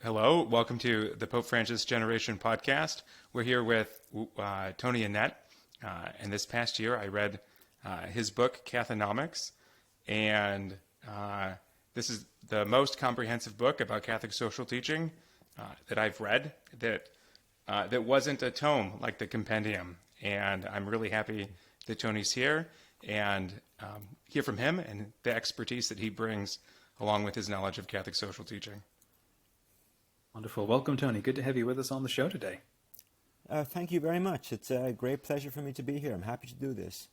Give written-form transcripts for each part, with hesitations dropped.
Hello, welcome to the Pope Francis Generation podcast. We're here with Tony Annett, and this past year I read his book, Cathonomics, and this is the most comprehensive book about Catholic social teaching that I've read that wasn't a tome like the compendium, and I'm really happy that Tony's here and hear from him and the expertise that he brings along with his knowledge of Catholic social teaching. Wonderful. Welcome, Tony. Good to have you with us on the show today. Thank you very much. It's a great pleasure for me to be here. I'm happy to do this.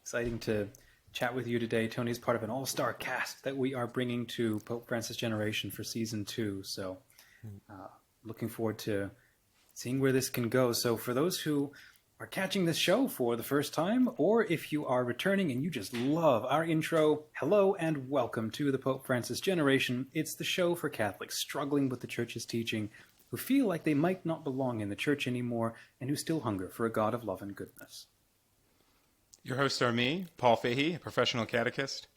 Exciting to chat with you today. Tony is part of an all-star cast that we are bringing to Pope Francis Generation for Season 2. So looking forward to seeing where this can go. So for those who are catching this show for the first time, or if you are returning and you just love our intro, hello and welcome to the Pope Francis Generation. It's the show for Catholics struggling with the Church's teaching, who feel like they might not belong in the Church anymore, and who still hunger for a God of love and goodness. Your hosts are me, Paul Fahey, a professional catechist.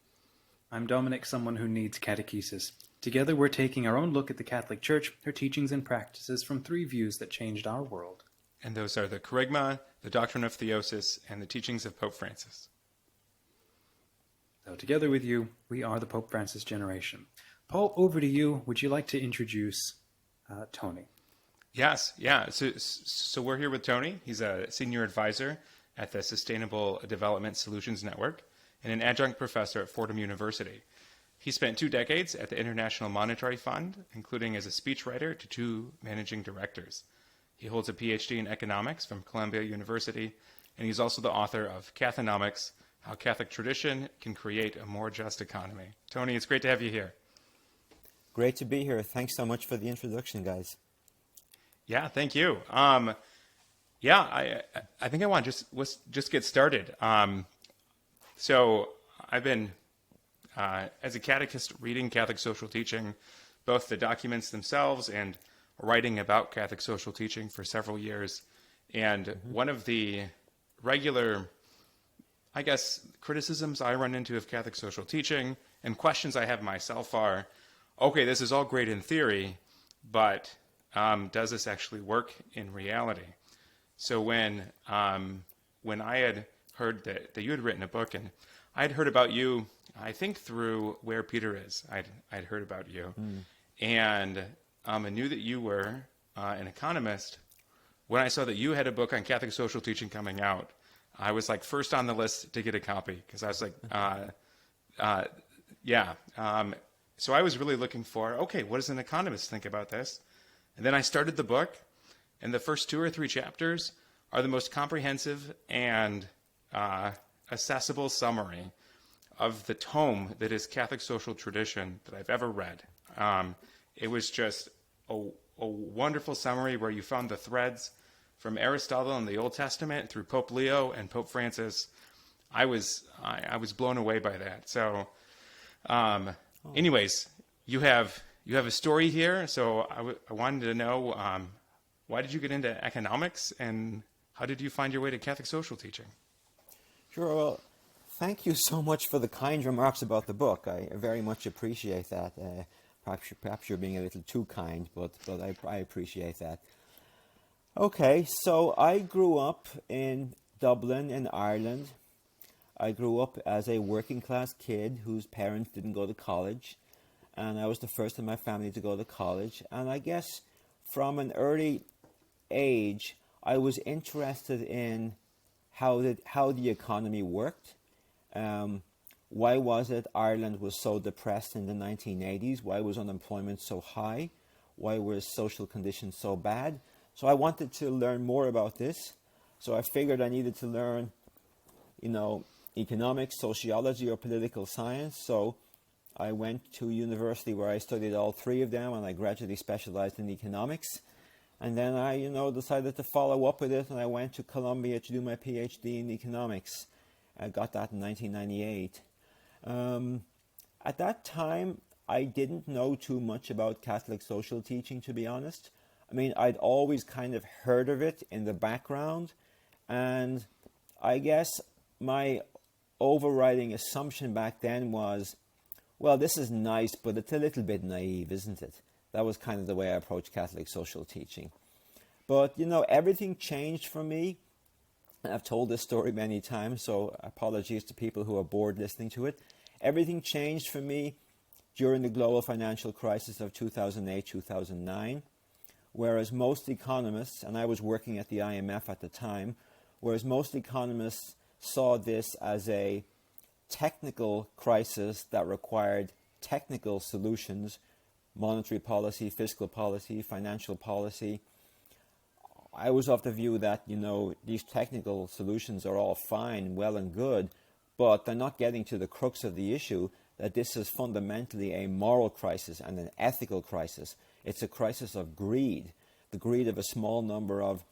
I'm Dominic, someone who needs catechesis. Together we're taking our own look at the Catholic Church, her teachings and practices from three views that changed our world. And those are the Kerygma, the doctrine of theosis, and the teachings of Pope Francis. So together with you, we are the Pope Francis Generation. Paul, over to you. Would you like to introduce Tony? Yes, yeah. So we're here with Tony. He's a senior advisor at the Sustainable Development Solutions Network and an adjunct professor at Fordham University. He spent 2 decades at the International Monetary Fund, including as a speechwriter to 2 managing directors. He holds a PhD in economics from Columbia University, and he's also the author of Cathonomics, How Catholic Tradition Can Create a More Just Economy. Tony, it's great to have you here. Great to be here. Thanks so much for the introduction, guys. Yeah, thank you. I think I want to just get started. So I've been, as a catechist, reading Catholic social teaching, both the documents themselves and writing about Catholic social teaching for several years. And one of the regular, I guess, criticisms I run into of Catholic social teaching and questions I have myself are, okay, this is all great in theory, but does this actually work in reality? So when I had heard that you had written a book, and I had heard about you, I think through Where Peter Is, I'd heard about you. And I knew that you were an economist. When I saw that you had a book on Catholic social teaching coming out, I was like first on the list to get a copy because I was like, So I was really looking for, okay, what does an economist think about this? And then I started the book, and the first 2 or 3 chapters are the most comprehensive and accessible summary of the tome that is Catholic social tradition that I've ever read. It was just a wonderful summary where you found the threads from Aristotle in the Old Testament through Pope Leo and Pope Francis. I was blown away by that. So, anyways, you have a story here. So I wanted to know why did you get into economics and how did you find your way to Catholic social teaching? Sure. Well, thank you so much for the kind remarks about the book. I very much appreciate that. Perhaps you're being a little too kind, but I appreciate that. Okay, so I grew up in Dublin in Ireland. I grew up as a working class kid whose parents didn't go to college, and I was the first in my family to go to college. And I guess from an early age, I was interested in how the economy worked. Why was it Ireland was so depressed in the 1980s? Why was unemployment so high? Why were social conditions so bad? So I wanted to learn more about this. So I figured I needed to learn, economics, sociology, or political science. So I went to university where I studied all 3 of them, and I gradually specialized in economics. And then I, decided to follow up with it, and I went to Columbia to do my PhD in economics. I got that in 1998. At that time, I didn't know too much about Catholic social teaching, to be honest. I mean, I'd always kind of heard of it in the background, and I guess my overriding assumption back then was, well, this is nice, but it's a little bit naive, isn't it? That was kind of the way I approached Catholic social teaching. But, everything changed for me. And I've told this story many times, so apologies to people who are bored listening to it. Everything changed for me during the global financial crisis of 2008-2009, whereas most economists, and I was working at the IMF at the time, whereas most economists saw this as a technical crisis that required technical solutions, monetary policy, fiscal policy, financial policy. I was of the view that, these technical solutions are all fine, well and good, but they're not getting to the crux of the issue, that this is fundamentally a moral crisis and an ethical crisis. It's a crisis of greed, the greed of a small number of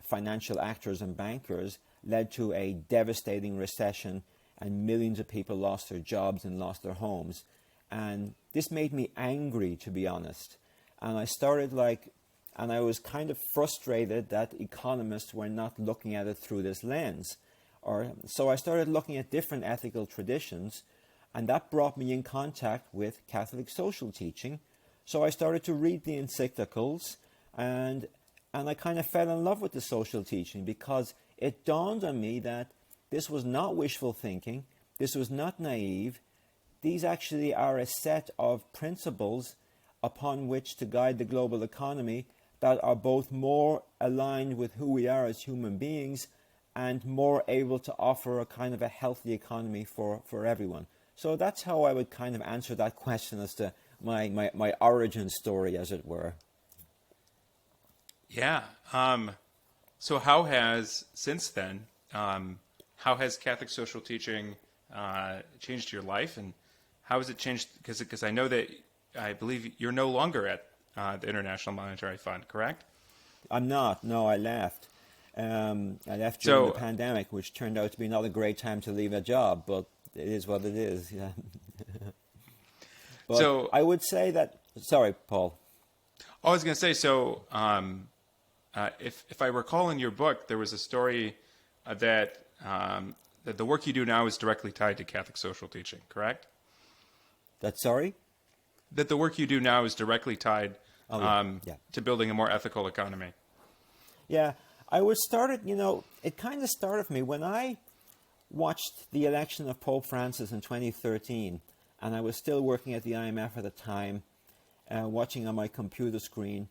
financial actors and bankers led to a devastating recession, and millions of people lost their jobs and lost their homes. And this made me angry, to be honest. And I was kind of frustrated that economists were not looking at it through this lens. So I started looking at different ethical traditions, and that brought me in contact with Catholic social teaching. So I started to read the encyclicals, and I kind of fell in love with the social teaching, because it dawned on me that this was not wishful thinking, this was not naive. These actually are a set of principles upon which to guide the global economy that are both more aligned with who we are as human beings and more able to offer a kind of a healthy economy for everyone. So that's how I would kind of answer that question as to my origin story, as it were. Yeah. So how has, since then, how has Catholic social teaching changed your life, and how has it changed? Because I believe you're no longer at the International Monetary Fund, correct? I'm not. No, I left. I left during the pandemic, which turned out to be not a great time to leave a job, but it is what it is. Yeah. But so I would say that. Sorry, Paul. I was going to say, so if I recall in your book, there was a story that the work you do now is directly tied to Catholic social teaching, correct? Sorry? That the work you do now is directly tied to building a more ethical economy. Yeah, it kind of started for me when I watched the election of Pope Francis in 2013, and I was still working at the IMF at the time, watching on my computer screen.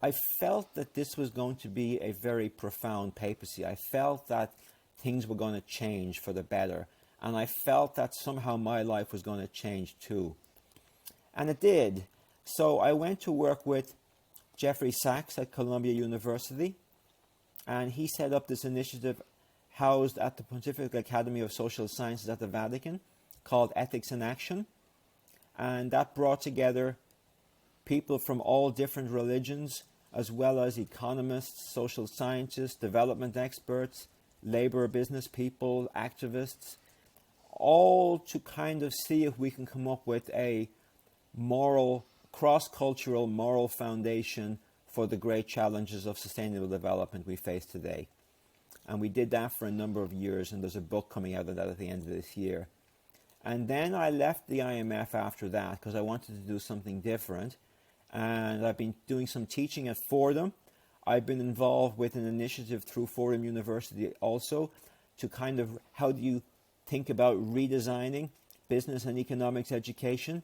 I felt that this was going to be a very profound papacy. I felt that things were going to change for the better, and I felt that somehow my life was going to change too. And it did. So I went to work with Jeffrey Sachs at Columbia University, and he set up this initiative housed at the Pontifical Academy of Social Sciences at the Vatican called Ethics in Action. And that brought together people from all different religions, as well as economists, social scientists, development experts, labor business people, activists, all to kind of see if we can come up with a cross-cultural moral foundation for the great challenges of sustainable development we face today. And we did that for a number of years, and there's a book coming out of that at the end of this year. And then I left the IMF after that because I wanted to do something different. And I've been doing some teaching at Fordham. I've been involved with an initiative through Fordham University also to kind of, how do you think about redesigning business and economics education?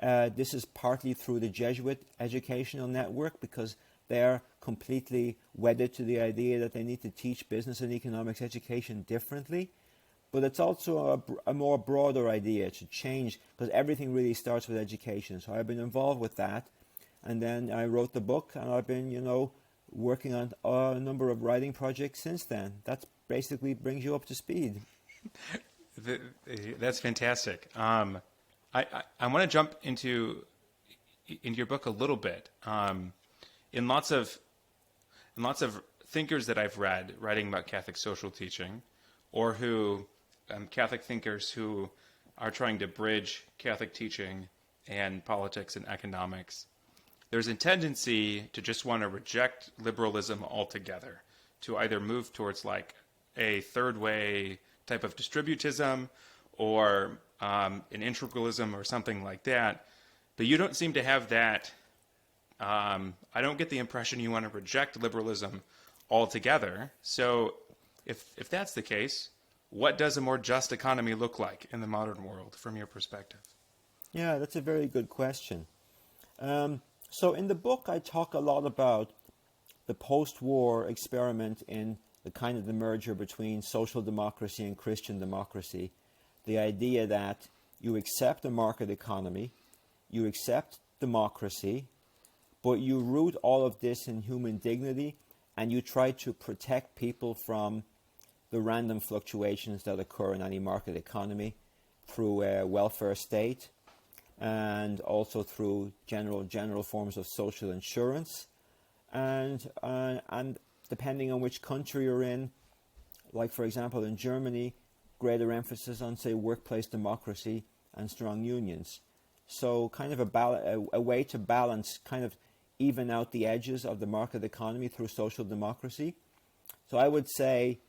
This is partly through the Jesuit educational network, because they're completely wedded to the idea that they need to teach business and economics education differently. But it's also a more broader idea to change, because everything really starts with education. So I've been involved with that. And then I wrote the book, and I've been, working on a number of writing projects since then. That basically brings you up to speed. That's fantastic. I want to jump into your book a little bit. In lots of thinkers that I've read writing about Catholic social teaching, or who Catholic thinkers who are trying to bridge Catholic teaching and politics and economics, there's a tendency to just want to reject liberalism altogether, to either move towards like a third way type of distributism or an integralism or something like that. But you don't seem to have that. I don't get the impression you want to reject liberalism altogether. So if that's the case, what does a more just economy look like in the modern world from your perspective? Yeah, that's a very good question. So in the book, I talk a lot about the post-war experiment in the kind of the merger between social democracy and Christian democracy. The idea that you accept a market economy, you accept democracy, but you root all of this in human dignity, and you try to protect people from the random fluctuations that occur in any market economy through a welfare state, and also through general forms of social insurance, and depending on which country you're in, like for example in Germany, greater emphasis on, say, workplace democracy and strong unions. So kind of a way to balance, kind of even out the edges of the market economy through social democracy. So I would say,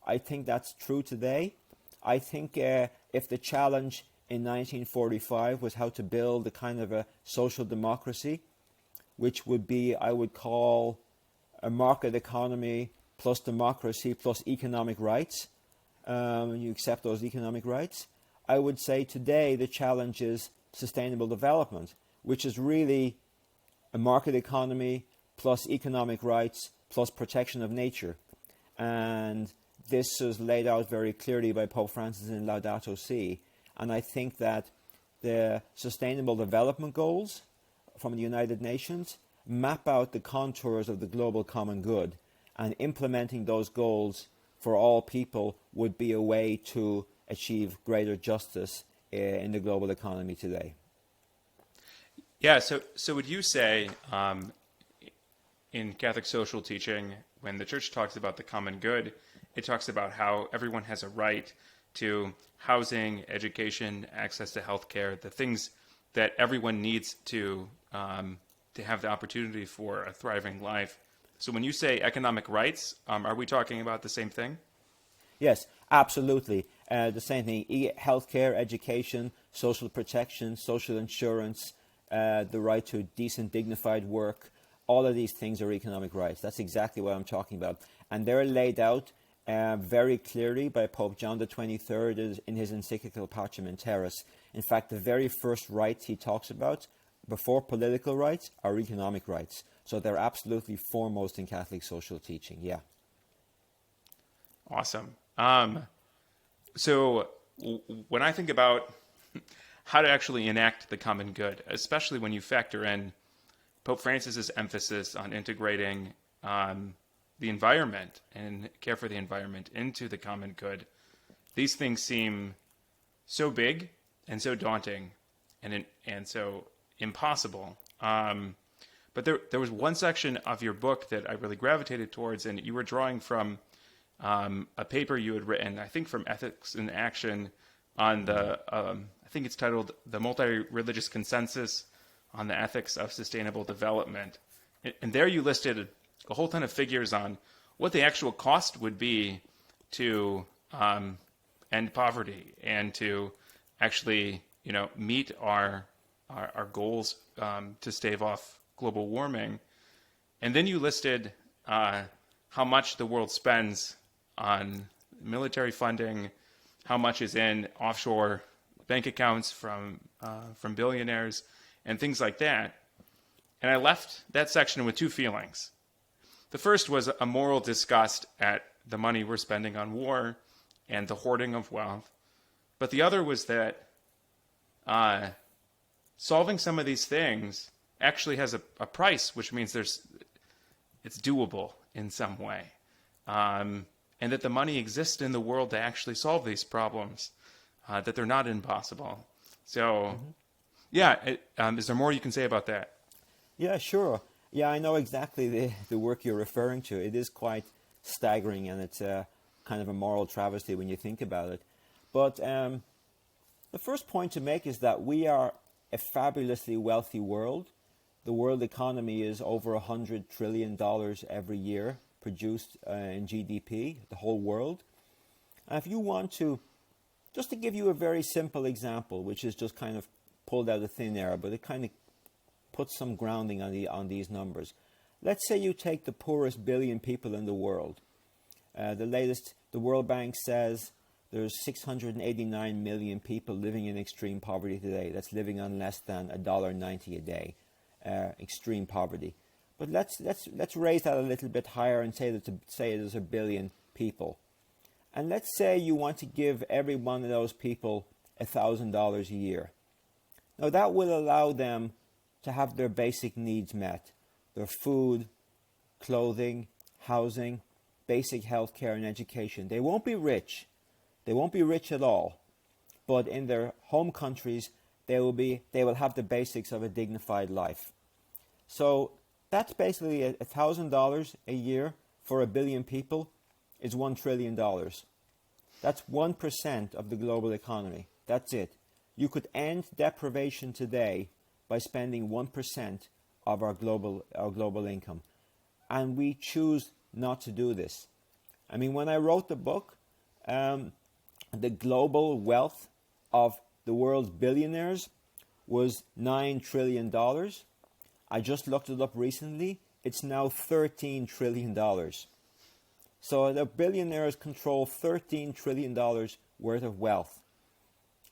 I think that's true today. I think if the challenge in 1945 was how to build a kind of a social democracy, which would be, I would call, a market economy plus democracy plus economic rights. You accept those economic rights. I would say today the challenge is sustainable development, which is really a market economy plus economic rights plus protection of nature. And this is laid out very clearly by Pope Francis in Laudato Si. And I think that the Sustainable Development Goals from the United Nations map out the contours of the global common good, and implementing those goals for all people would be a way to achieve greater justice in the global economy today. Yeah, so would you say in Catholic social teaching, when the Church talks about the common good, it talks about how everyone has a right to housing, education, access to healthcare, the things that everyone needs to have the opportunity for a thriving life. So when you say economic rights, are we talking about the same thing? Yes, absolutely. The same thing. Healthcare, education, social protection, social insurance, the right to decent, dignified work. All of these things are economic rights. That's exactly what I'm talking about. And they're laid out very clearly by Pope John the 23rd in his encyclical Pacem in Terris. In fact, the very first rights he talks about before political rights are economic rights. So they're absolutely foremost in Catholic social teaching, yeah. Awesome. So when I think about how to actually enact the common good, especially when you factor in Pope Francis's emphasis on integrating the environment and care for the environment into the common good, these things seem so big and so daunting and so impossible. But there was one section of your book that I really gravitated towards, and you were drawing from a paper you had written, I think from Ethics in Action, on the, I think it's titled The Multi-Religious Consensus on the Ethics of Sustainable Development. And there you listed a whole ton of figures on what the actual cost would be to end poverty and to actually, meet our goals to stave off global warming. And then you listed how much the world spends on military funding, how much is in offshore bank accounts from billionaires, and things like that. And I left that section with two feelings. The first was a moral disgust at the money we're spending on war and the hoarding of wealth. But the other was that solving some of these things actually has a price, which means it's doable in some way. And that the money exists in the world to actually solve these problems, that they're not impossible. So, is there more you can say about that? Yeah, sure. Yeah, I know exactly the work you're referring to. It is quite staggering, and it's kind of a moral travesty when you think about it. But the first point to make is that we are a fabulously wealthy world. The world economy is over $100 trillion every year produced in GDP, the whole world. And if you want to, just to give you a very simple example, which is just kind of pulled out of thin air, but it kind of puts some grounding on these numbers. Let's say you take the poorest billion people in the world. The World Bank says there's 689 million people living in extreme poverty today. That's living on less than $1.90 a day, extreme poverty. But let's raise that a little bit higher and say there's a billion people. And let's say you want to give every one of those people $1,000 a year. Now that will allow them to have their basic needs met. Their food, clothing, housing, basic health care and education. They won't be rich. They won't be rich at all. But in their home countries, they will have the basics of a dignified life. So that's basically $1,000 a year for a billion people is $1 trillion. That's 1% of the global economy. That's it. You could end deprivation today by spending 1% of our global income. And we choose not to do this. I mean, when I wrote the book, the global wealth of the world's billionaires was $9 trillion. I just looked it up recently. It's now $13 trillion. So the billionaires control $13 trillion worth of wealth.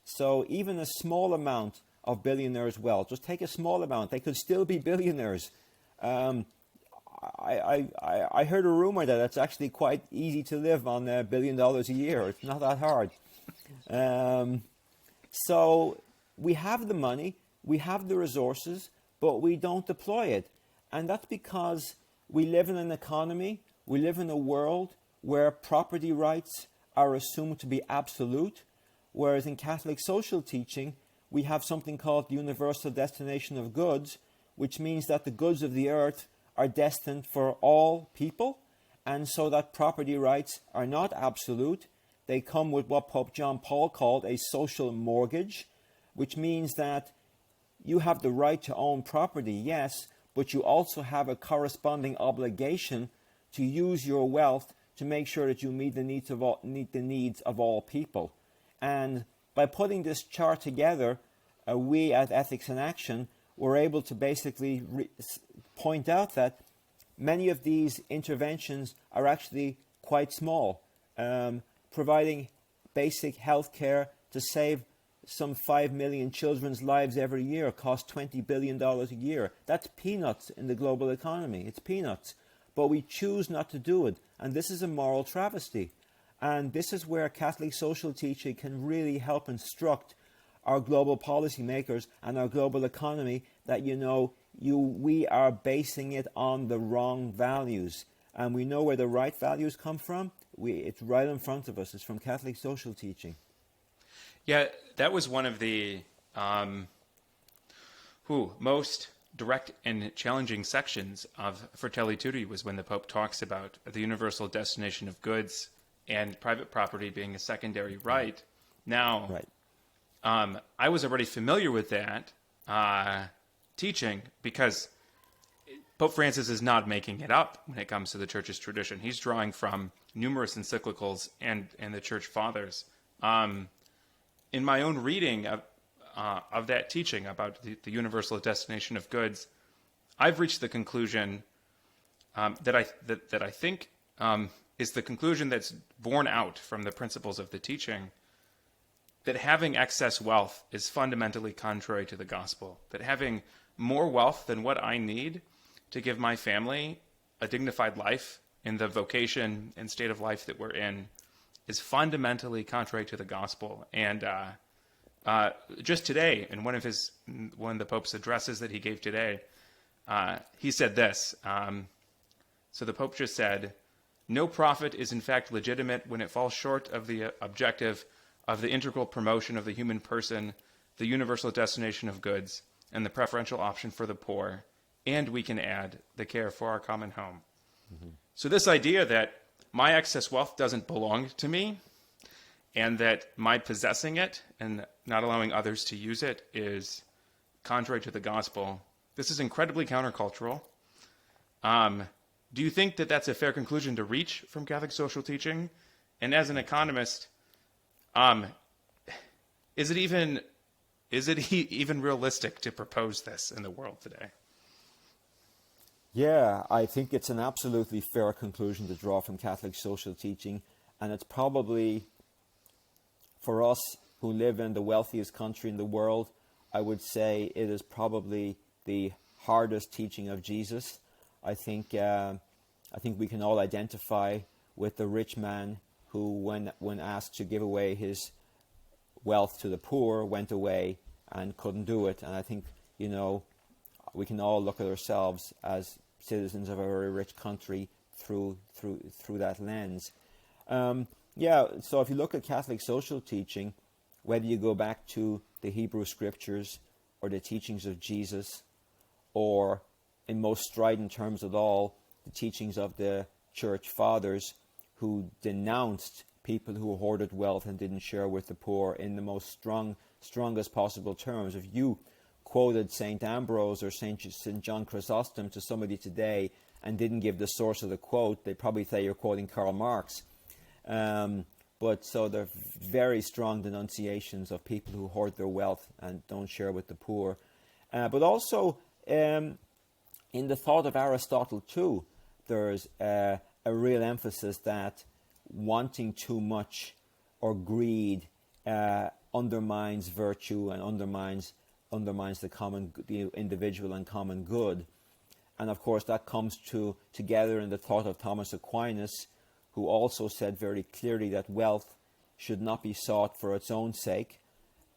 So even a small amount of billionaires' wealth, just take a small amount, they could still be billionaires. I heard a rumor that it's actually quite easy to live on $1 billion a year. It's not that hard. So we have the money, we have the resources, but we don't deploy it. And that's because we live in an economy, we live in a world where property rights are assumed to be absolute, whereas in Catholic social teaching, we have something called the universal destination of goods, which means that the goods of the earth are destined for all people, and so that property rights are not absolute. They come with what Pope John Paul called a social mortgage, which means that you have the right to own property, yes, but you also have a corresponding obligation to use your wealth to make sure that you meet the needs of all people. And by putting this chart together, we at Ethics in Action were able to basically point out that many of these interventions are actually quite small. Providing basic health care to save some 5 million children's lives every year costs $20 billion a year. That's peanuts in the global economy. It's peanuts. But we choose not to do it. And this is a moral travesty. And this is where Catholic social teaching can really help instruct our global policymakers and our global economy that, we are basing it on the wrong values. And we know where the right values come from. It's right in front of us. It's from Catholic social teaching. Yeah, that was one of the most direct and challenging sections of Fratelli Tutti, was when the Pope talks about the universal destination of goods and private property being a secondary right. Now, right. I was already familiar with that teaching because Pope Francis is not making it up when it comes to the Church's tradition. He's drawing from numerous encyclicals and the Church Fathers. In my own reading of that teaching about the universal destination of goods, I've reached the conclusion that I think is the conclusion that's borne out from the principles of the teaching, that having excess wealth is fundamentally contrary to the gospel, that having more wealth than what I need to give my family a dignified life in the vocation and state of life that we're in is fundamentally contrary to the gospel. And just today, in one of the Pope's addresses that he gave today, he said this. So the Pope just said, "No profit is in fact legitimate when it falls short of the objective of the integral promotion of the human person, the universal destination of goods, and the preferential option for the poor, and we can add the care for our common home." Mm-hmm. So this idea that my excess wealth doesn't belong to me, and that my possessing it and not allowing others to use it is contrary to the gospel, this is incredibly countercultural. Do you think that that's a fair conclusion to reach from Catholic social teaching? And as an economist, is it even is it even realistic to propose this in the world today? Yeah, I think it's an absolutely fair conclusion to draw from Catholic social teaching, and it's probably, for us who live in the wealthiest country in the world, I would say it is probably the hardest teaching of Jesus. I think we can all identify with the rich man who, when asked to give away his wealth to the poor, went away and couldn't do it. And I think, we can all look at ourselves as citizens of a very rich country through that lens. So if you look at Catholic social teaching, whether you go back to the Hebrew scriptures or the teachings of Jesus, or in most strident terms of all, the teachings of the church fathers who denounced people who hoarded wealth and didn't share with the poor in the most strongest possible terms. If you quoted St. Ambrose or St. John Chrysostom to somebody today and didn't give the source of the quote, they'd probably say you're quoting Karl Marx. But so they're very strong denunciations of people who hoard their wealth and don't share with the poor. But also in the thought of Aristotle too, there's a real emphasis that wanting too much or greed undermines virtue and undermines the individual and common good. And of course that comes together in the thought of Thomas Aquinas, who also said very clearly that wealth should not be sought for its own sake.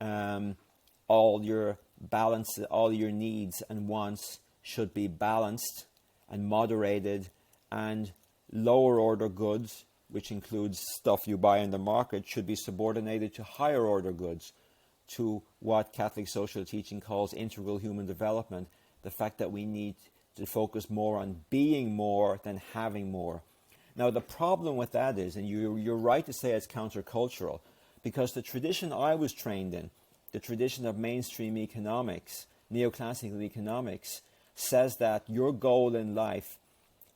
All your needs and wants should be balanced and moderated, and lower order goods, which includes stuff you buy in the market, should be subordinated to higher order goods, to what Catholic social teaching calls integral human development, the fact that we need to focus more on being more than having more. Now the problem with that is, and you're right to say it's countercultural, because the tradition I was trained in, the tradition of mainstream economics, neoclassical economics, says that your goal in life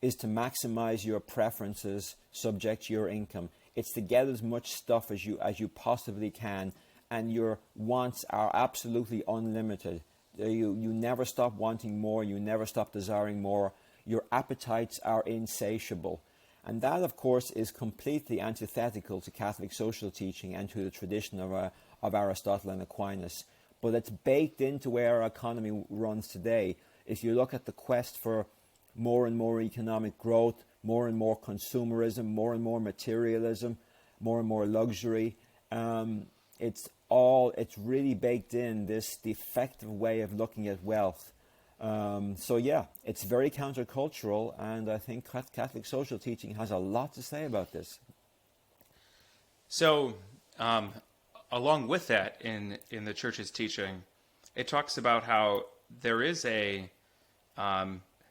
is to maximize your preferences subject to your income. It's to get as much stuff as you possibly can, and your wants are absolutely unlimited. You never stop wanting more, you never stop desiring more. Your appetites are insatiable. And that, of course, is completely antithetical to Catholic social teaching and to the tradition of Aristotle and Aquinas. But it's baked into where our economy runs today. If you look at the quest for more and more economic growth, more and more consumerism, more and more materialism, more and more luxury, it's really baked in, this defective way of looking at wealth. It's very countercultural, and I think Catholic social teaching has a lot to say about this. So, along with that, in the Church's teaching, it talks about how there is that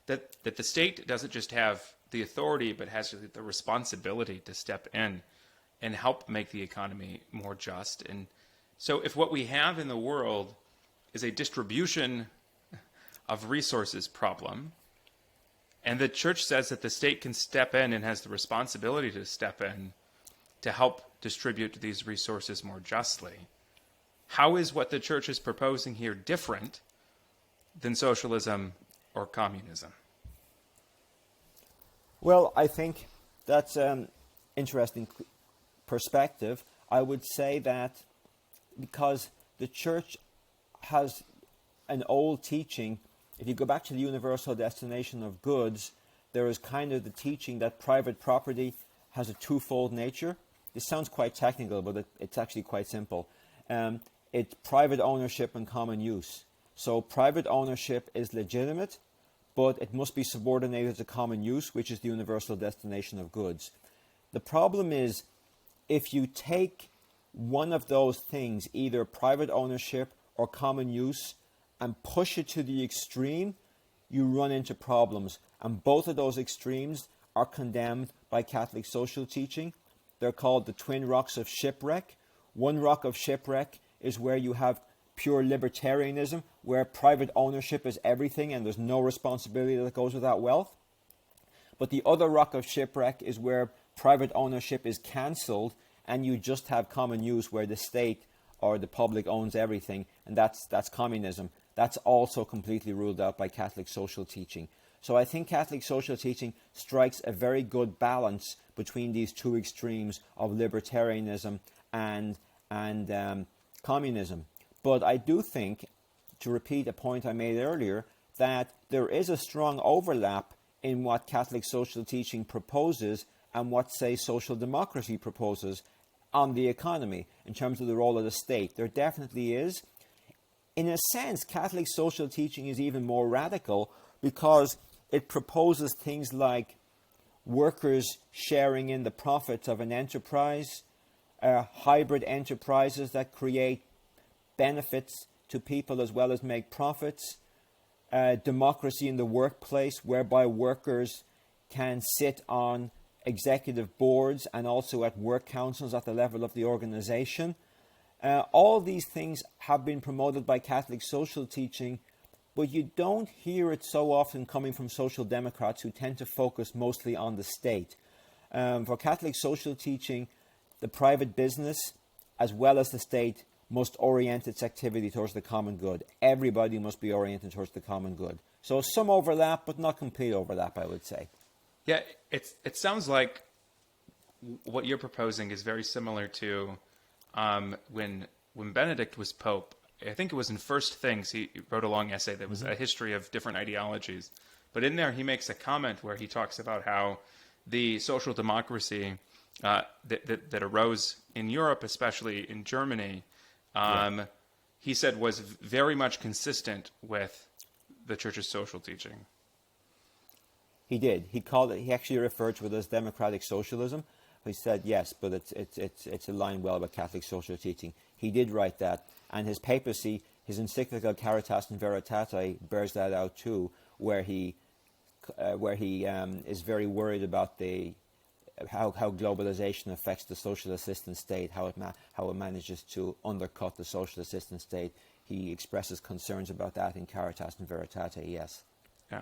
the state doesn't just have the authority, but has the responsibility to step in and help make the economy more just. And so, if what we have in the world is a distribution of resources problem, and the Church says that the state can step in and has the responsibility to step in to help distribute these resources more justly, how is what the Church is proposing here different than socialism or communism? Well, I think that's an interesting perspective. I would say that because the Church has an old teaching, if you go back to the universal destination of goods, there is kind of the teaching that private property has a twofold nature. This sounds quite technical, but it's actually quite simple. It's private ownership and common use. So private ownership is legitimate, but it must be subordinated to common use, which is the universal destination of goods. The problem is, if you take one of those things, either private ownership or common use, and push it to the extreme, you run into problems. And both of those extremes are condemned by Catholic social teaching. They're called the twin rocks of shipwreck. One rock of shipwreck is where you have pure libertarianism, where private ownership is everything and there's no responsibility that goes with that wealth. But the other rock of shipwreck is where private ownership is cancelled and you just have common use, where the state or the public owns everything, and that's communism. That's also completely ruled out by Catholic social teaching. So I think Catholic social teaching strikes a very good balance between these two extremes of libertarianism and communism. But I do think, to repeat a point I made earlier, that there is a strong overlap in what Catholic social teaching proposes and what, say, social democracy proposes on the economy in terms of the role of the state. There definitely is. In a sense, Catholic social teaching is even more radical because it proposes things like workers sharing in the profits of an enterprise, hybrid enterprises that create benefits to people as well as make profits, democracy in the workplace whereby workers can sit on executive boards and also at work councils at the level of the organization. All these things have been promoted by Catholic social teaching, but you don't hear it so often coming from social democrats who tend to focus mostly on the state. For Catholic social teaching, the private business as well as the state must orient its activity towards the common good. Everybody must be oriented towards the common good. So some overlap, but not complete overlap, I would say. Yeah, it sounds like what you're proposing is very similar to when Benedict was Pope. I think it was in First Things, he wrote a long essay that was a history of different ideologies. But in there, he makes a comment where he talks about how the social democracy that arose in Europe, especially in Germany, he said was very much consistent with the Church's social teaching. He did. He actually referred to it as democratic socialism. He said yes, but it's aligned well with Catholic social teaching. He did write that, and his papacy, his encyclical Caritas in Veritate, bears that out too, where he is very worried about how globalization affects the social assistance state, how it manages to undercut the social assistance state. He expresses concerns about that in Caritas in Veritate. Yes. Yeah.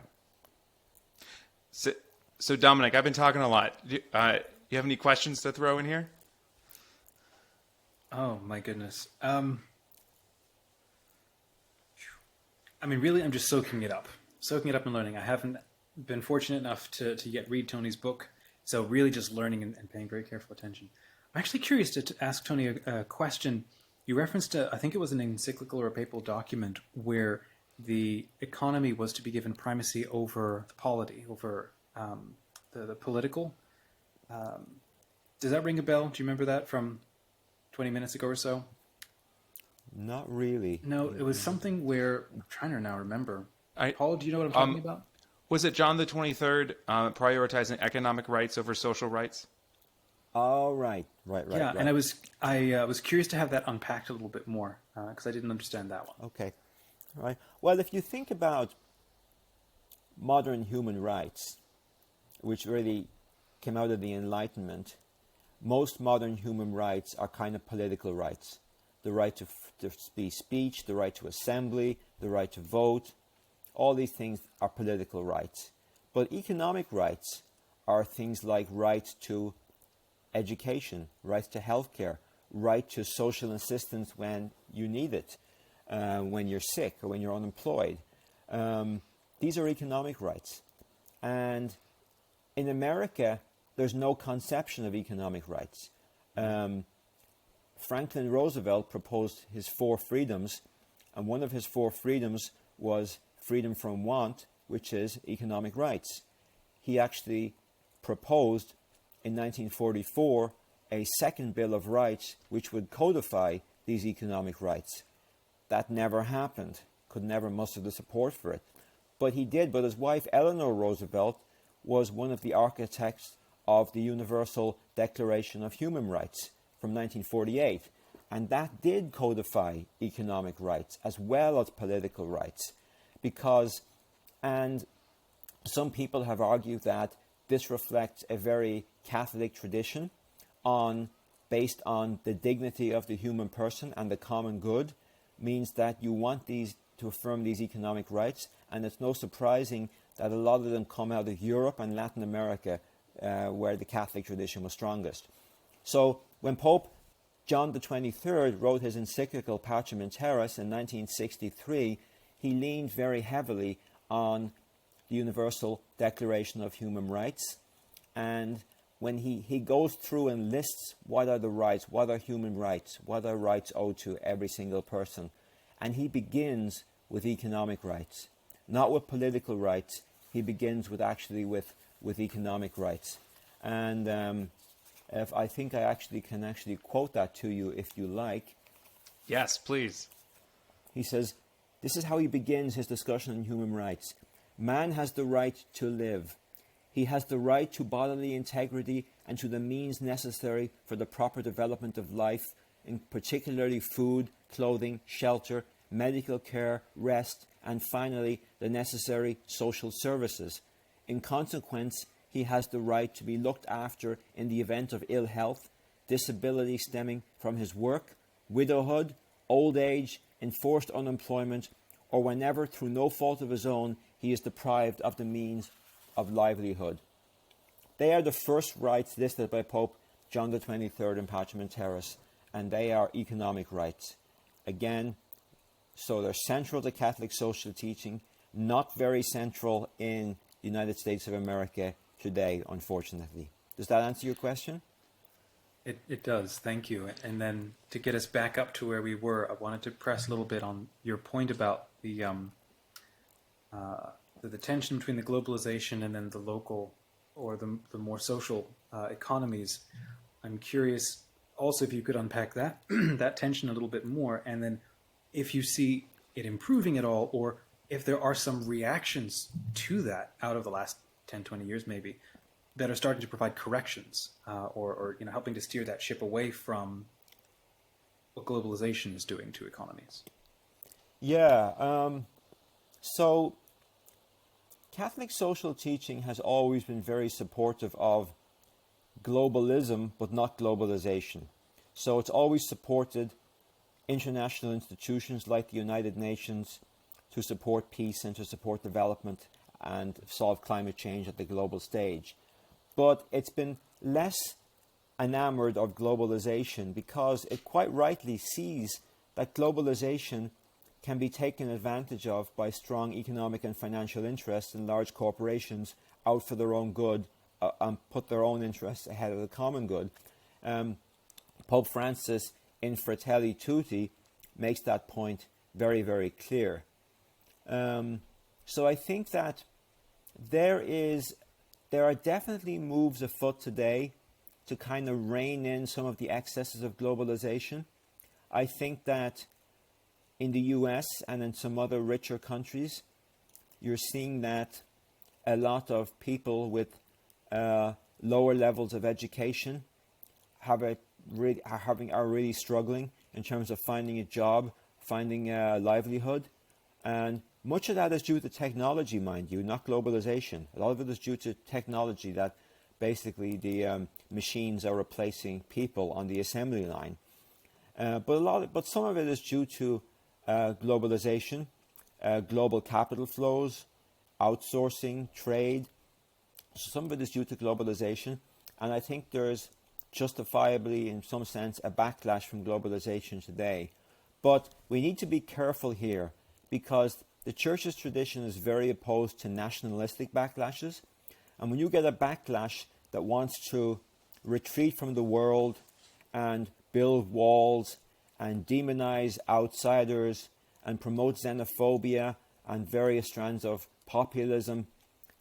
So Dominic, I've been talking a lot. You have any questions to throw in here? Oh my goodness. I mean, really, I'm just soaking it up and learning. I haven't been fortunate enough to yet read Tony's book, so really just learning and paying very careful attention. I'm actually curious to ask Tony a question. You referenced, I think it was an encyclical or a papal document where the economy was to be given primacy over the polity, over the political. Does that ring a bell? Do you remember that from 20 minutes ago or so? Not really. No, it was something where, I'm trying to now remember. Paul, do you know what I'm talking about? Was it John the 23rd prioritizing economic rights over social rights? Oh, right. Yeah, and I was curious to have that unpacked a little bit more because I didn't understand that one. Okay. Right. Well, if you think about modern human rights, which really came out of the Enlightenment, most modern human rights are kind of political rights. The right to free speech, the right to assembly, the right to vote, all these things are political rights. But economic rights are things like right to education, right to healthcare, right to social assistance when you need it, when you're sick or when you're unemployed. These are economic rights. And in America, there's no conception of economic rights. Franklin Roosevelt proposed his 4 freedoms, and one of his 4 freedoms was freedom from want, which is economic rights. He actually proposed in 1944 a second Bill of Rights which would codify these economic rights. That never happened, could never muster the support for it. But he did, but his wife Eleanor Roosevelt was one of the architects of the Universal Declaration of Human Rights from 1948. And that did codify economic rights as well as political rights. And some people have argued that this reflects a very Catholic tradition based on the dignity of the human person and the common good, means that you want these to affirm these economic rights, and it's no surprising that a lot of them come out of Europe and Latin America, where the Catholic tradition was strongest. So when Pope John the 23rd wrote his encyclical Pacem in Terris in 1963, he leaned very heavily on the Universal Declaration of Human Rights. And when he goes through and lists what are the rights, what are human rights, what are rights owed to every single person. And he begins with economic rights, not with political rights. He begins with economic rights. And if I think I can quote that to you if you like. Yes, please. He says, this is how he begins his discussion on human rights. Man has the right to live. He has the right to bodily integrity and to the means necessary for the proper development of life, in particularly food, clothing, shelter, medical care, rest, and finally the necessary social services. In consequence, he has the right to be looked after in the event of ill health, disability stemming from his work, widowhood, old age, enforced unemployment, or whenever through no fault of his own he is deprived of the means of livelihood. They are the first rights listed by Pope John the 23rd in Pacem in Terris, and they are economic rights. Again, so they're central to Catholic social teaching, not very central in the United States of America today, unfortunately. Does that answer your question? It does, thank you. And then to get us back up to where we were, I wanted to press a little bit on your point about the tension between the globalization and then the local or the more social economies. I'm curious also if you could unpack that that tension a little bit more, and then if you see it improving at all, or if there are some reactions to that out of the last 10, 20 years maybe, that are starting to provide corrections or helping to steer that ship away from what globalization is doing to economies. Yeah, so Catholic social teaching has always been very supportive of globalism, but not globalization. So it's always supported international institutions like the United Nations to support peace and to support development and solve climate change at the global stage. But it's been less enamored of globalization because it quite rightly sees that globalization can be taken advantage of by strong economic and financial interests and large corporations out for their own good and put their own interests ahead of the common good. Pope Francis in Fratelli Tutti makes that point very, very clear. So I think that there are definitely moves afoot today to kind of rein in some of the excesses of globalization. I think that in the US and in some other richer countries, you're seeing that a lot of people with lower levels of education are really struggling in terms of finding a job, finding a livelihood. And much of that is due to technology, mind you, not globalization. A lot of it is due to technology, that basically the machines are replacing people on the assembly line. But some of it is due to globalization, global capital flows, outsourcing, trade. So some of it is due to globalization, and I think there's justifiably, in some sense, a backlash from globalization today. But we need to be careful here, because the Church's tradition is very opposed to nationalistic backlashes. And when you get a backlash that wants to retreat from the world and build walls and demonize outsiders and promote xenophobia and various strands of populism,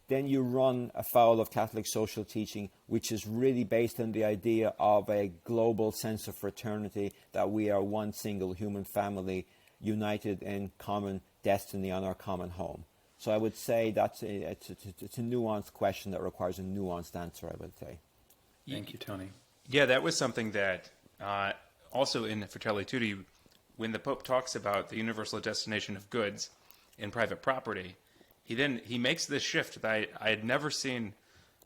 then you run afoul of Catholic social teaching, which is really based on the idea of a global sense of fraternity, that we are one single human family united in common destiny on our common home. So I would say that's it's a nuanced question that requires a nuanced answer, I would say. Thank you, Tony. Yeah, that was something that also in Fratelli Tutti, when the Pope talks about the universal destination of goods in private property, he makes this shift that I had never seen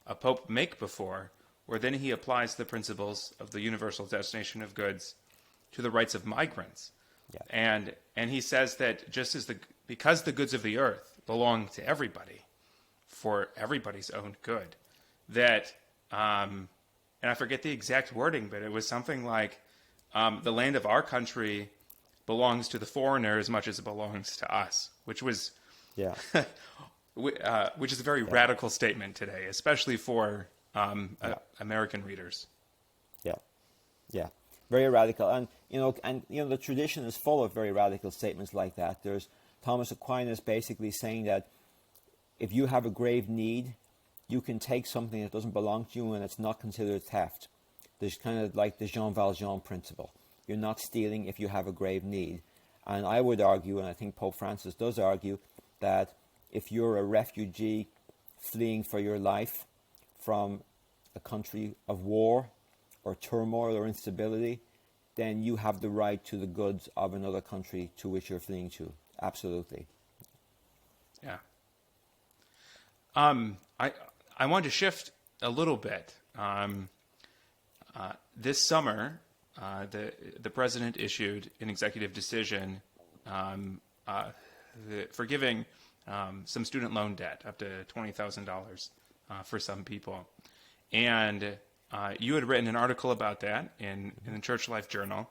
a Pope make before, where then he applies the principles of the universal destination of goods to the rights of migrants. Yeah. And he says that just as because the goods of the earth belong to everybody for everybody's own good, that and I forget the exact wording, but it was something like the land of our country belongs to the foreigner as much as it belongs to us, which was Yeah. which is a very radical statement today, especially for American readers. Yeah, yeah, very radical, and the tradition is full of very radical statements like that. There's Thomas Aquinas basically saying that if you have a grave need, you can take something that doesn't belong to you and it's not considered theft. There's kind of like the Jean Valjean principle. You're not stealing if you have a grave need. And I would argue, and I think Pope Francis does argue, that if you're a refugee fleeing for your life from a country of war or turmoil or instability, then you have the right to the goods of another country to which you're fleeing to. Absolutely. Yeah. I want to shift a little bit. This summer, the president issued an executive decision forgiving some student loan debt, up to $20,000 for some people. And you had written an article about that in the Church Life Journal.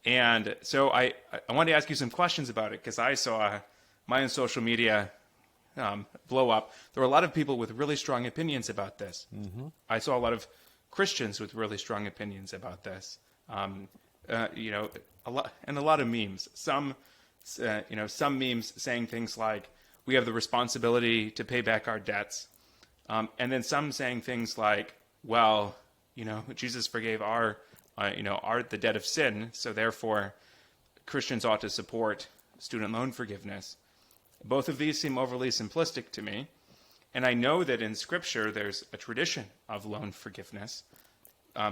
And so I wanted to ask you some questions about it, because I saw my own social media blow up. There were a lot of people with really strong opinions about this. Mm-hmm. I saw a lot of Christians with really strong opinions about this. A lot of memes. Some memes saying things like, "We have the responsibility to pay back our debts," and then some saying things like, "Well, Jesus forgave the debt of sin, so therefore Christians ought to support student loan forgiveness." Both of these seem overly simplistic to me, and I know that in Scripture there's a tradition of loan forgiveness.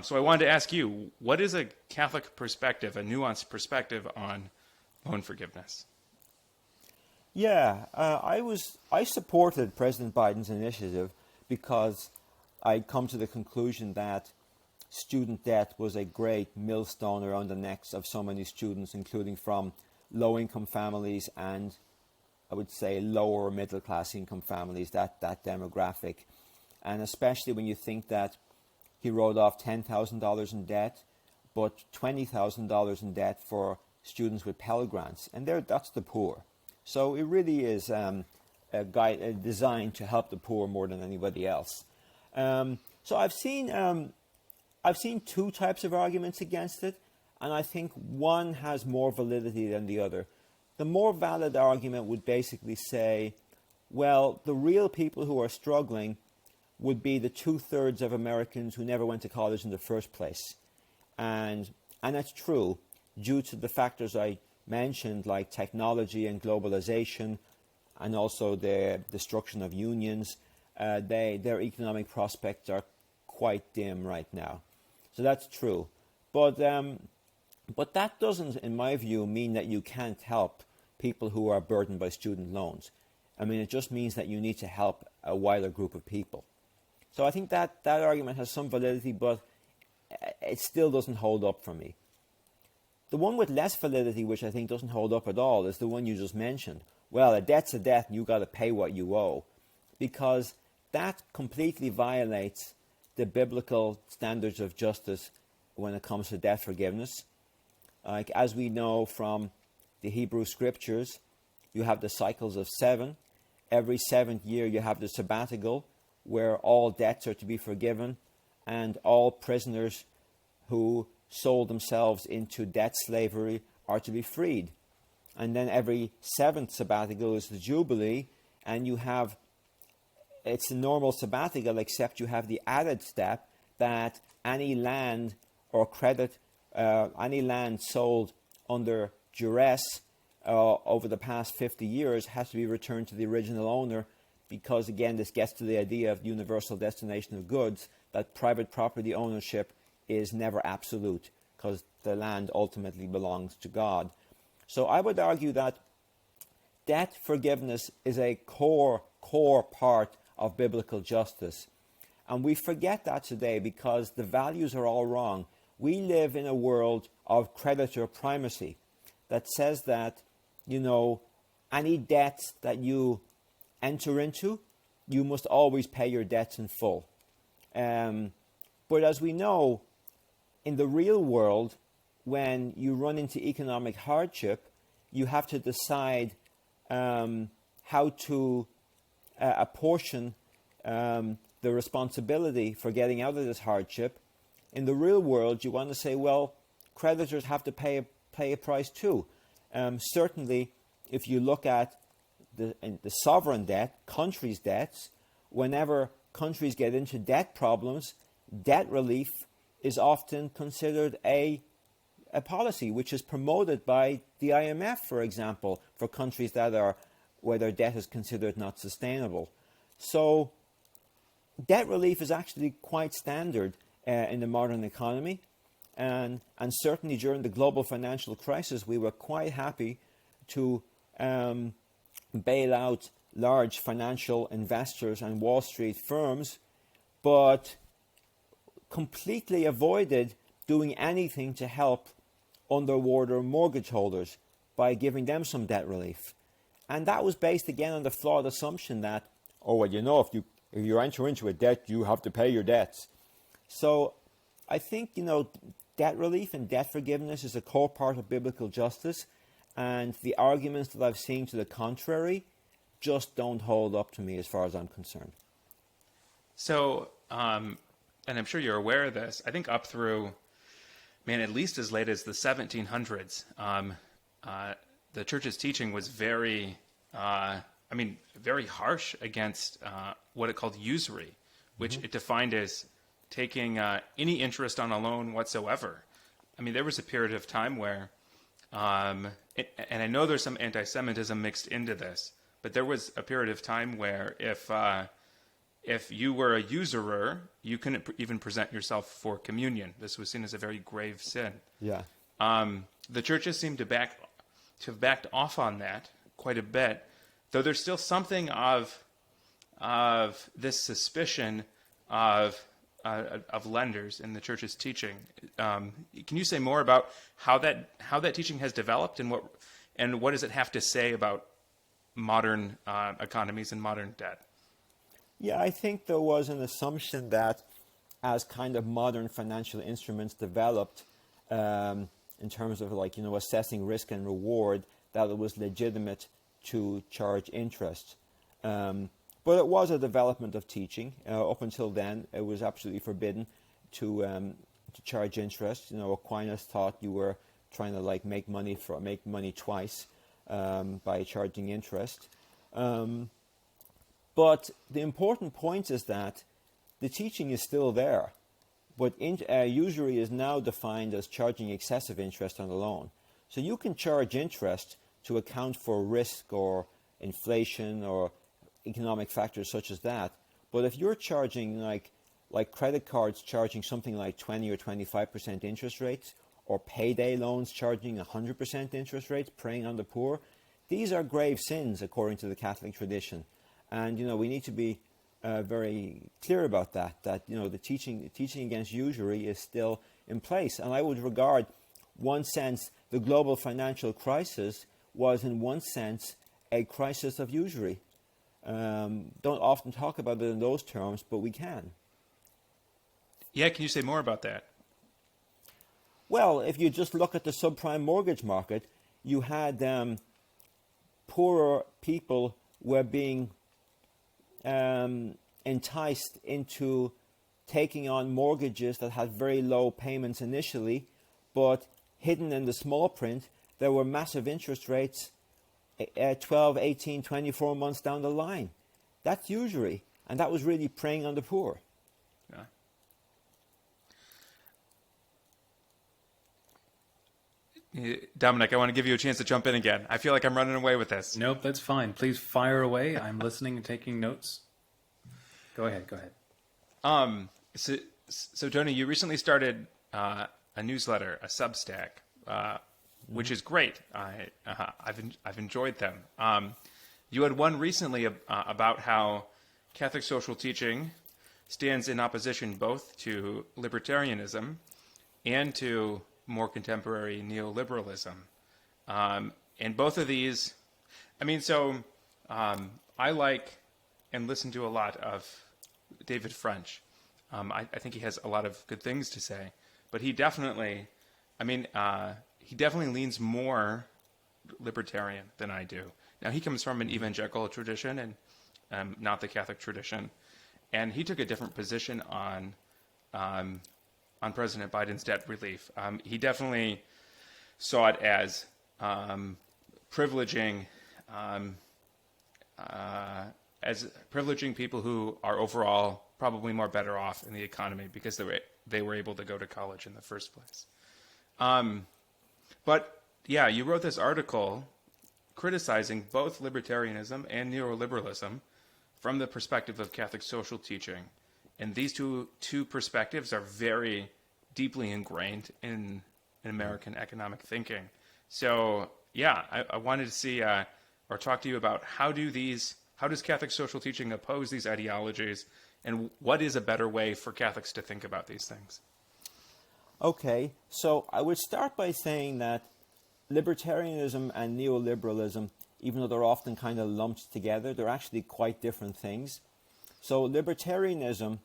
So I wanted to ask you, what is a Catholic perspective, a nuanced perspective on loan forgiveness? Yeah, I supported President Biden's initiative because I'd come to the conclusion that student debt was a great millstone around the necks of so many students, including from low-income families and, I would say, lower middle-class income families, that demographic. And especially when you think that he wrote off $10,000 in debt, but $20,000 in debt for students with Pell Grants. And that's the poor. So it really is a designed to help the poor more than anybody else. So I've seen two types of arguments against it, and I think one has more validity than the other. The more valid argument would basically say, well, the real people who are struggling would be the 2/3 of Americans who never went to college in the first place. And that's true due to the factors I mentioned, like technology and globalization, and also the destruction of unions. Their economic prospects are quite dim right now. So that's true. But that doesn't, in my view, mean that you can't help people who are burdened by student loans. I mean, it just means that you need to help a wider group of people. So I think that argument has some validity, but it still doesn't hold up for me. The one with less validity, which I think doesn't hold up at all, is the one you just mentioned. Well, a debt's a debt and you got to pay what you owe. Because that completely violates the biblical standards of justice when it comes to debt forgiveness. Like, as we know from the Hebrew scriptures, you have the cycles of 7. Every 7th year you have the sabbatical, where all debts are to be forgiven, and all prisoners who sold themselves into debt slavery are to be freed. And then every 7th sabbatical is the Jubilee, and it's a normal sabbatical, except you have the added step that any land or credit, any land sold under duress over the past 50 years has to be returned to the original owner, because again, this gets to the idea of universal destination of goods, that private property ownership is never absolute, because the land ultimately belongs to God. So I would argue that debt forgiveness is a core part of biblical justice. And we forget that today because the values are all wrong. We live in a world of creditor primacy that says that, any debts that you enter into, you must always pay your debts in full. But as we know, in the real world, when you run into economic hardship, you have to decide how to apportion the responsibility for getting out of this hardship. In the real world, you want to say, well, creditors have to pay a price too. Certainly, if you look at the sovereign debt, countries' debts, whenever countries get into debt problems, debt relief is often considered a policy which is promoted by the IMF, for example, for countries where their debt is considered not sustainable. So debt relief is actually quite standard in the modern economy, and certainly during the global financial crisis, we were quite happy to bail out large financial investors and Wall Street firms, but completely avoided doing anything to help underwater mortgage holders by giving them some debt relief. And that was based again on the flawed assumption that, oh, well, you know, if you enter into a debt, you have to pay your debts. So I think, you know, debt relief and debt forgiveness is a core part of biblical justice, and the arguments that I've seen to the contrary just don't hold up to me as far as I'm concerned. So, and I'm sure you're aware of this, I think up through, at least as late as the 1700s, the church's teaching was very harsh against what it called usury, which it defined as taking any interest on a loan whatsoever. I mean, there was a period of time where, and I know there's some anti-Semitism mixed into this, but there was a period of time where if you were a usurer, you couldn't even present yourself for communion. This was seen as a very grave sin. Yeah. The churches seem to have backed off on that quite a bit, though there's still something of this suspicion of lenders in the church's teaching. Can you say more about how that teaching has developed, and what does it have to say about modern economies and modern debt? Yeah, I think there was an assumption that as kind of modern financial instruments developed, in terms of assessing risk and reward, that it was legitimate to charge interest. But it was a development of teaching. Up until then, it was absolutely forbidden to charge interest. Aquinas thought you were trying to make money twice by charging interest. But the important point is that the teaching is still there, but usury is now defined as charging excessive interest on a loan. So you can charge interest to account for risk or inflation or economic factors such as that. But if you're charging like credit cards charging something like 20 or 25% interest rates, or payday loans charging 100% interest rates, preying on the poor, these are grave sins according to the Catholic tradition. And we need to be very clear about that the teaching against usury is still in place. And I would regard, one sense, the global financial crisis was in one sense a crisis of usury. Don't often talk about it in those terms, but we can. Yeah, can you say more about that? Well, if you just look at the subprime mortgage market, you had poorer people were being enticed into taking on mortgages that had very low payments initially, but hidden in the small print, there were massive interest rates 12, 18, 24 months down the line. That's usury, and that was really preying on the poor. Yeah. Dominic, I want to give you a chance to jump in again. I feel like I'm running away with this. Nope, that's fine. Please fire away. I'm listening and taking notes. Go ahead. So Tony, you recently started a newsletter, a Substack, which is great. I've enjoyed them. You had one recently about how Catholic social teaching stands in opposition both to libertarianism and to more contemporary neoliberalism. And both of these, I like and listen to a lot of David French. I think he has a lot of good things to say, but he definitely I mean, he definitely leans more libertarian than I do. Now, he comes from an evangelical tradition and not the Catholic tradition, and he took a different position on President Biden's debt relief. He definitely saw it as privileging people who are overall probably more better off in the economy because they were able to go to college in the first place. But yeah, you wrote this article criticizing both libertarianism and neoliberalism from the perspective of Catholic social teaching. And these two perspectives are very deeply ingrained in American economic thinking. So yeah, I wanted to see or talk to you about how does Catholic social teaching oppose these ideologies, and what is a better way for Catholics to think about these things? Okay, so I would start by saying that libertarianism and neoliberalism, even though they're often kind of lumped together, they're actually quite different things. So libertarianism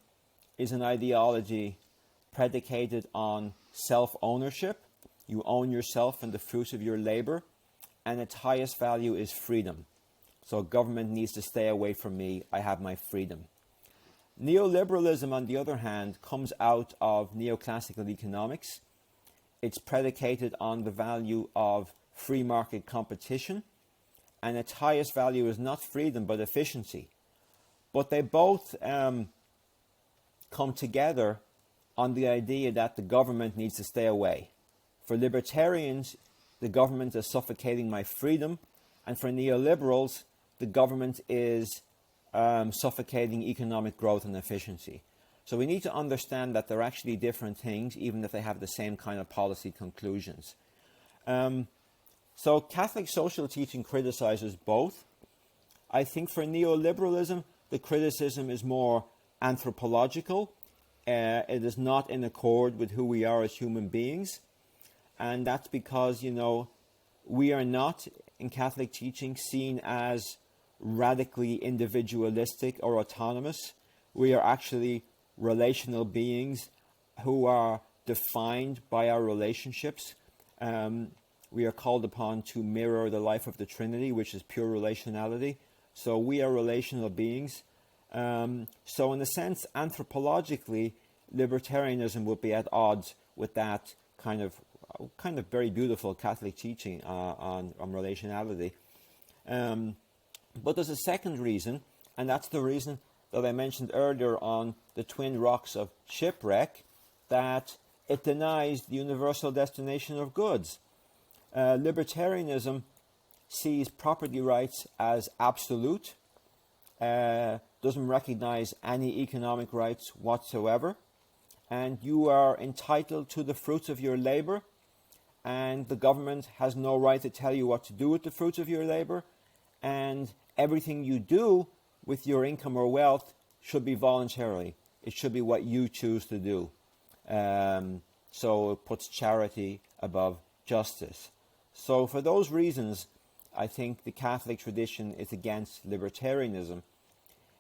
is an ideology predicated on self-ownership. You own yourself and the fruits of your labor, and its highest value is freedom. So government needs to stay away from me. I have my freedom. Neoliberalism, on the other hand, comes out of neoclassical economics. It's predicated on the value of free market competition, and its highest value is not freedom but efficiency. But they both come together on the idea that the government needs to stay away. For libertarians, the government is suffocating my freedom, and for neoliberals, the government is suffocating economic growth and efficiency. So we need to understand that they're actually different things, even if they have the same kind of policy conclusions. So Catholic social teaching criticizes both. I think for neoliberalism, the criticism is more anthropological. It is not in accord with who we are as human beings. And that's because, we are not, in Catholic teaching, seen as radically individualistic or autonomous. We are actually relational beings who are defined by our relationships. We are called upon to mirror the life of the Trinity, which is pure relationality. So we are relational beings. So in a sense, anthropologically, libertarianism would be at odds with that kind of very beautiful Catholic teaching on relationality. But there's a second reason, and that's the reason that I mentioned earlier on the twin rocks of shipwreck, that it denies the universal destination of goods. Libertarianism sees property rights as absolute, doesn't recognize any economic rights whatsoever, and you are entitled to the fruits of your labor, and the government has no right to tell you what to do with the fruits of your labor, and everything you do with your income or wealth should be voluntarily. It should be what you choose to do. So it puts charity above justice. So for those reasons, I think the Catholic tradition is against libertarianism.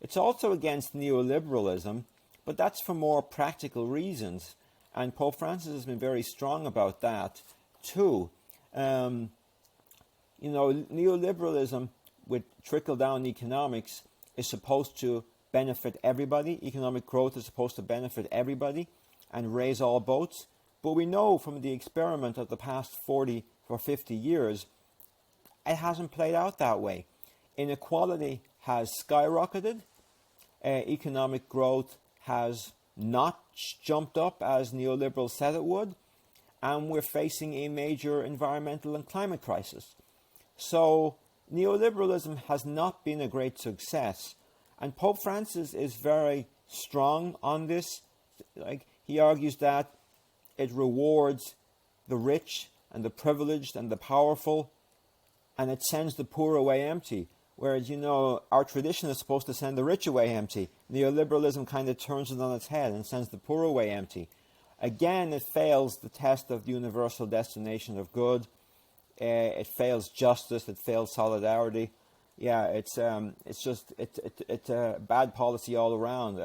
It's also against neoliberalism, but that's for more practical reasons. And Pope Francis has been very strong about that too. Neoliberalism with trickle-down economics is supposed to benefit everybody. Economic growth is supposed to benefit everybody and raise all boats. But we know from the experiment of the past 40 or 50 years, it hasn't played out that way. Inequality has skyrocketed. Economic growth has not jumped up as neoliberals said it would. And we're facing a major environmental and climate crisis. So neoliberalism has not been a great success. And Pope Francis is very strong on this. He argues that it rewards the rich and the privileged and the powerful, and it sends the poor away empty. Whereas, our tradition is supposed to send the rich away empty. Neoliberalism kind of turns it on its head and sends the poor away empty. Again, it fails the test of the universal destination of good. It fails justice. It fails solidarity. Yeah, it's a bad policy all around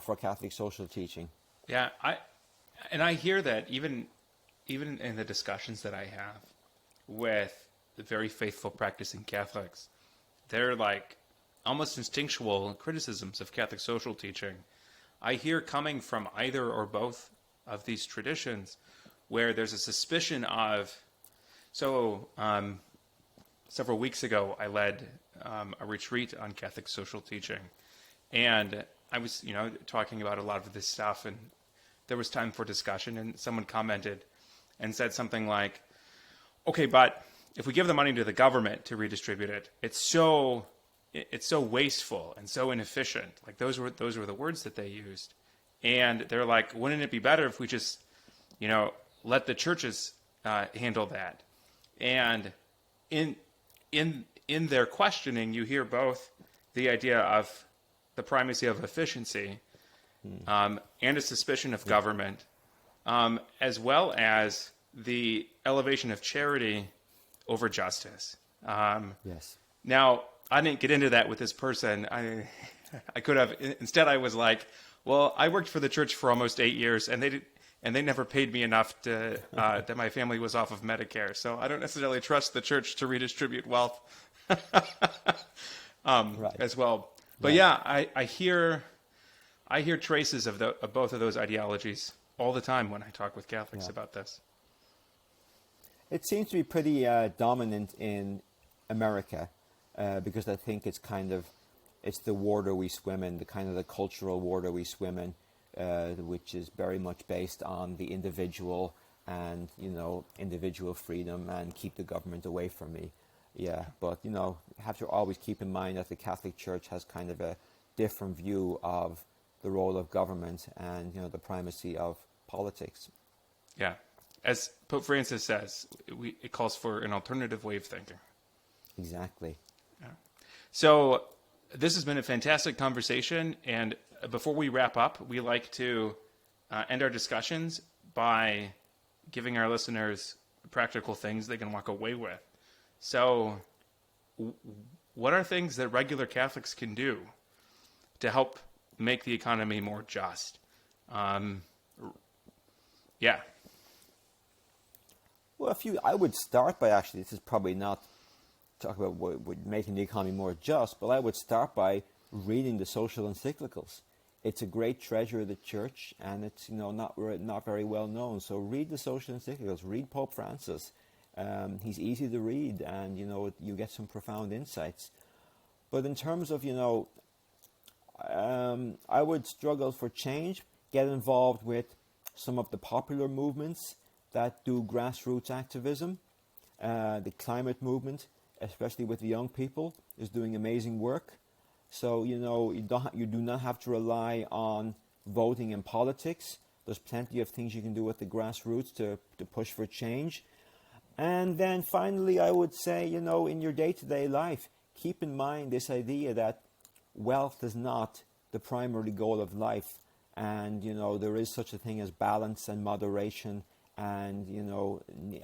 for Catholic social teaching. Yeah, I hear that even even in the discussions that I have with the very faithful practicing Catholics, they're like almost instinctual criticisms of Catholic social teaching I hear coming from either or both of these traditions, where there's a suspicion of, several weeks ago, I led a retreat on Catholic social teaching, and I was, talking about a lot of this stuff, and there was time for discussion, and someone commented and said something like, okay, but if we give the money to the government to redistribute it, it's so wasteful and so inefficient. Like those were the words that they used. And they're like, wouldn't it be better if we just, let the churches handle that? And in their questioning, you hear both the idea of the primacy of efficiency and a suspicion of government, as well as the elevation of charity over justice. Yes. Now, I didn't get into that with this person. I could have. Instead, I was like, well, I worked for the church for almost 8 years, and they never paid me enough to that my family was off of Medicare. So I don't necessarily trust the church to redistribute wealth Right. as well. But Right. yeah, I hear traces of both of those ideologies all the time when I talk with Catholics about this. It seems to be pretty dominant in America because I think it's it's the water we swim in, the cultural water we swim in, which is very much based on the individual and, individual freedom and keep the government away from me. Yeah, but, you have to always keep in mind that the Catholic Church has kind of a different view of the role of government and, the primacy of politics. Yeah. As Pope Francis says, it calls for an alternative way of thinking. Exactly. Yeah. So this has been a fantastic conversation. And before we wrap up, we like to end our discussions by giving our listeners practical things they can walk away with. So what are things that regular Catholics can do to help make the economy more just? Yeah. Well, I would start by this is probably not talking about making the economy more just, but I would start by reading the social encyclicals. It's a great treasure of the church, and it's not very well known. So read the social encyclicals. Read Pope Francis. He's easy to read, and you get some profound insights. But in terms of I would struggle for change. Get involved with some of the popular movements that do grassroots activism. The climate movement, especially with the young people, is doing amazing work. So, you do not have to rely on voting in politics. There's plenty of things you can do with the grassroots to push for change. And then finally, I would say, in your day-to-day life, keep in mind this idea that wealth is not the primary goal of life. And, there is such a thing as balance and moderation, and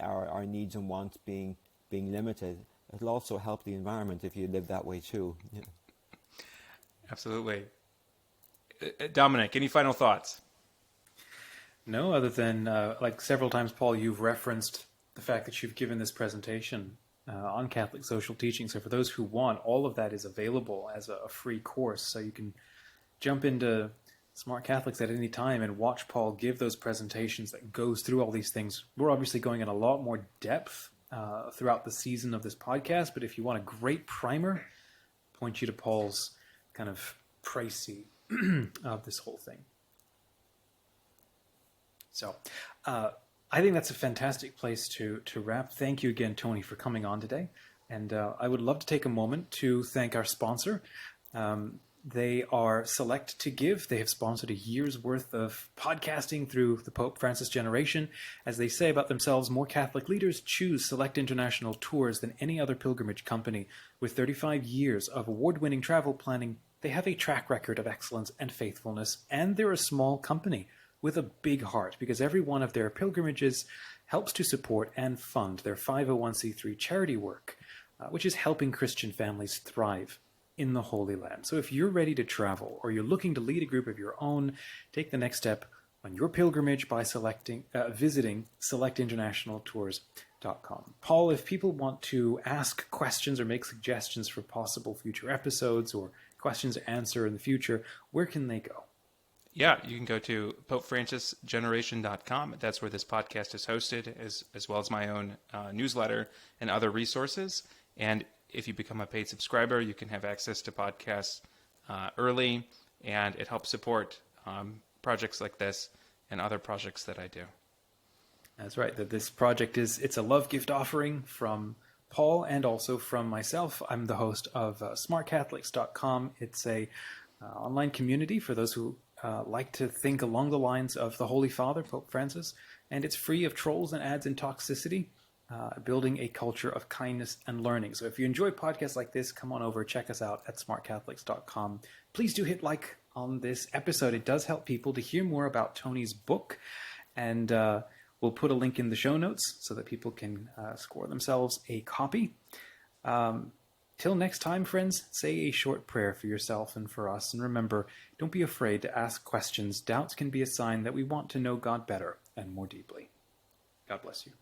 our needs and wants being limited. It'll also help the environment if you live that way too. Yeah. Absolutely. Dominic, any final thoughts? No, other than like several times, Paul, you've referenced the fact that you've given this presentation on Catholic social teaching. So for those who want, all of that is available as a free course. So you can jump into SmartCatholics at any time and watch Paul give those presentations that goes through all these things. We're obviously going in a lot more depth throughout the season of this podcast, but if you want a great primer, point you to Paul's kind of précis of this whole thing. So I think that's a fantastic place to wrap. Thank you again, Tony, for coming on today. And I would love to take a moment to thank our sponsor. They are Select to Give. They have sponsored a year's worth of podcasting through the Pope Francis generation. As they say about themselves, more Catholic leaders choose Select International Tours than any other pilgrimage company. With 35 years of award-winning travel planning, they have a track record of excellence and faithfulness, and they're a small company with a big heart, because every one of their pilgrimages helps to support and fund their 501c3 charity work, which is helping Christian families thrive in the Holy Land. So if you're ready to travel, or you're looking to lead a group of your own, take the next step, on your pilgrimage by visiting selectinternationaltours.com. Paul, if people want to ask questions or make suggestions for possible future episodes or questions to answer in the future, where can they go? Yeah, you can go to PopeFrancisGeneration.com. That's where this podcast is hosted, as well as my own newsletter and other resources. And if you become a paid subscriber, you can have access to podcasts early, and it helps support projects like this and other projects that I do. That's right. That this project it's a love gift offering from Paul and also from myself. I'm the host of SmartCatholics.com. It's a online community for those who like to think along the lines of the Holy Father, Pope Francis, and it's free of trolls and ads and toxicity, building a culture of kindness and learning. So if you enjoy podcasts like this, come on over, check us out at SmartCatholics.com. Please do hit like on this episode. It does help people to hear more about Tony's book, and we'll put a link in the show notes so that people can score themselves a copy. Till next time, friends, say a short prayer for yourself and for us. And remember, don't be afraid to ask questions. Doubts can be a sign that we want to know God better and more deeply. God bless you.